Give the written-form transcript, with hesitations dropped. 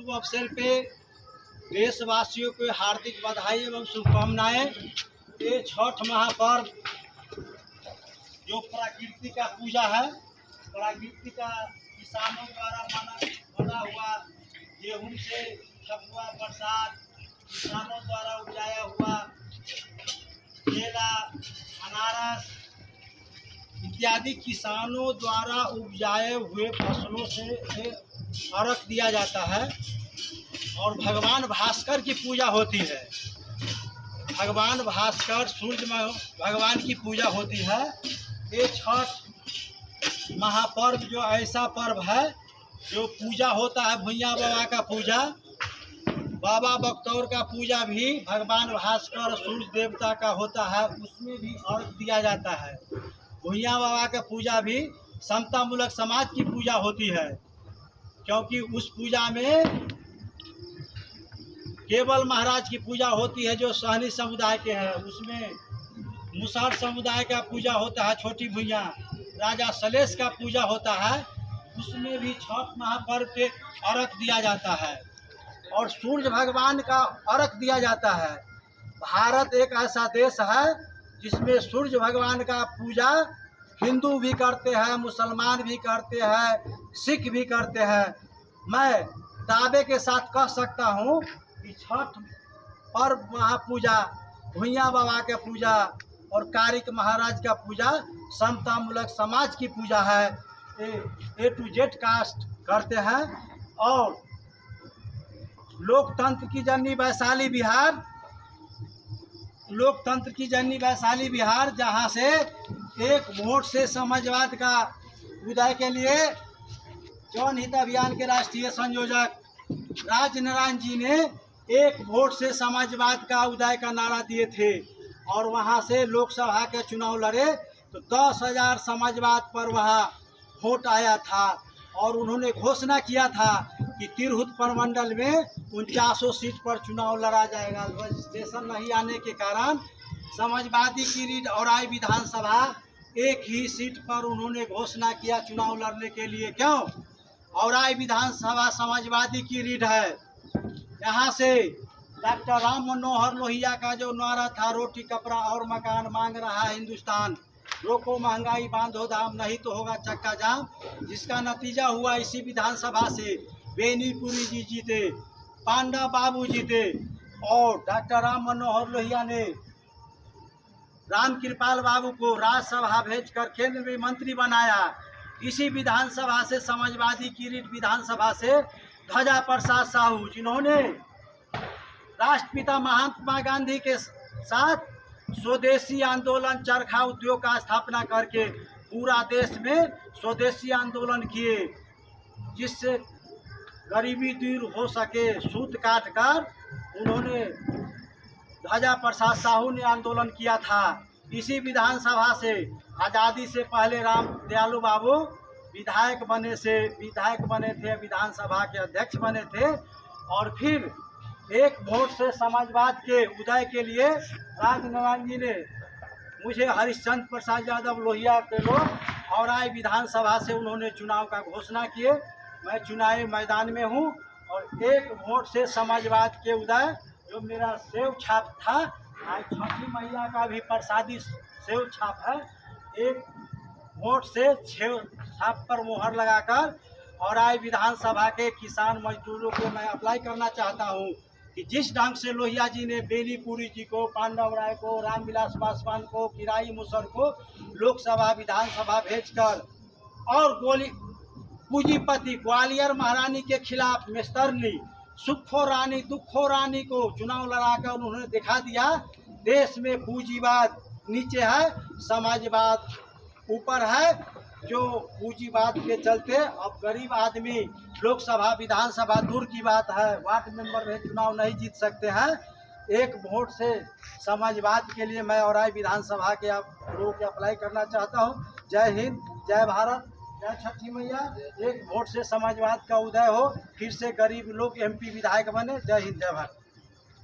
शुभ अवसर पे देशवासियों को हार्दिक बधाई एवं शुभकामनाएं। ये छठ महापर्व जो प्रकृति का पूजा है, प्रकृति का किसानों द्वारा बना हुआ गेहूं से ठकुआ प्रसाद, किसानों द्वारा उपजाया हुआ केला, अनारस इत्यादि किसानों द्वारा उपजाए हुए फसलों से अर्घ दिया जाता है और भगवान भास्कर की पूजा होती है। भगवान भास्कर सूर्य भगवान की पूजा होती है। ये छठ महापर्व जो ऐसा पर्व है जो पूजा होता है, भुइयाँ बाबा का पूजा, बाबा बख्तौर का पूजा भी भगवान भास्कर सूर्य देवता का होता है, उसमें भी अर्घ दिया जाता है। भुइयाँ बाबा का पूजा भी समतामूलक समाज की पूजा होती है, क्योंकि उस पूजा में केवल महाराज की पूजा होती है जो सहनी समुदाय के हैं। उसमें मुसहर समुदाय का पूजा होता है, छोटी भुइयाँ, राजा सलेश का पूजा होता है, उसमें भी छठ महापर्व के अर्घ दिया जाता है और सूर्य भगवान का अर्घ दिया जाता है। भारत एक ऐसा देश है जिसमें सूर्य भगवान का पूजा हिंदू भी करते हैं, मुसलमान भी करते हैं, सिख भी करते हैं। मैं दावे के साथ कह सकता हूँ कि छठ पर्व महापूजा, भुइयाँ बाबा का पूजा और कारिक महाराज का पूजा समतामूलक समाज की पूजा है। ए टू जेड कास्ट करते हैं और लोकतंत्र की जननी वैशाली बिहार, लोकतंत्र की जननी वैशाली बिहार, जहां से एक वोट से समाजवाद का उदय के लिए जन हित अभियान के राष्ट्रीय संयोजक राज नारायण जी ने एक वोट से समाजवाद का उदय का नारा दिए थे और वहां से लोकसभा के चुनाव लड़े तो 10,000 समाजवाद पर वहां वोट आया था और उन्होंने घोषणा किया था कि तिरहुत प्रमंडल में 49 सीट पर चुनाव लड़ा जाएगा। रजिस्ट्रेशन नहीं आने के कारण समाजवादी की रीढ़ औराई विधानसभा एक ही सीट पर उन्होंने घोषणा किया चुनाव लड़ने के लिए। क्यों? औराई विधानसभा समाजवादी की रीढ़ है। यहाँ से डॉक्टर राम मनोहर लोहिया का जो नारा था, रोटी कपड़ा और मकान मांग रहा है हिंदुस्तान, रोको महंगाई बांधो दाम नहीं तो होगा चक्का जाम, जिसका नतीजा हुआ इसी विधानसभा से बेनीपुरी जी जीते, पांडा बाबू जीते और डॉक्टर राम मनोहर लोहिया ने राम कृपाल बाबू को राज्यसभा भेजकर केंद्र में मंत्री बनाया। इसी विधानसभा से समाजवादी की रीढ़ विधानसभा से ध्वजा प्रसाद साहू, जिन्होंने राष्ट्रपिता महात्मा गांधी के साथ स्वदेशी आंदोलन, चरखा उद्योग का स्थापना करके पूरा देश में स्वदेशी आंदोलन किए, जिससे गरीबी दूर हो सके। सूत काट कर उन्होंने ध्वजा प्रसाद साहू ने आंदोलन किया था। इसी विधानसभा से आज़ादी से पहले राम दयालु बाबू विधायक बने थे, विधानसभा के अध्यक्ष बने थे और फिर एक वोट से समाजवाद के उदय के लिए राज नारायण जी ने मुझे हरिश्चंद्र प्रसाद यादव लोहिया के लोग औराई विधानसभा से उन्होंने चुनाव का घोषणा किए। मैं चुनावी मैदान में हूँ और एक वोट से समाजवाद के उदय, जो मेरा सेव छाप था, आज छठी मैया का भी प्रसादी सेव छाप है, एक वोट से सेव छाप पर मोहर लगाकर औराई विधानसभा के किसान मजदूरों को मैं अप्लाई करना चाहता हूँ कि जिस ढंग से लोहिया जी ने बेनीपुरी जी को, पांडव राय को, रामविलास पासवान को, किराई मुसर को लोकसभा विधानसभा भेजकर और पूंजीपति ग्वालियर महारानी के खिलाफ मेस्तरनी, सुखो रानी, दुखो रानी को चुनाव लड़ाकर उन्होंने दिखा दिया देश में पूंजीवाद नीचे है, समाजवाद ऊपर है। जो पूंजीवाद के चलते अब गरीब आदमी लोकसभा विधानसभा दूर की बात है, वार्ड मेंबर में चुनाव नहीं जीत सकते हैं। एक वोट से समाजवाद के लिए मैं औराई विधानसभा के लोग के अप्लाई करना चाहता हूं। जय हिंद, जय भारत, जय छठी मैया। एक वोट से समाजवाद का उदय हो, फिर से गरीब लोग MP विधायक बने। जय हिंद, जय भारत।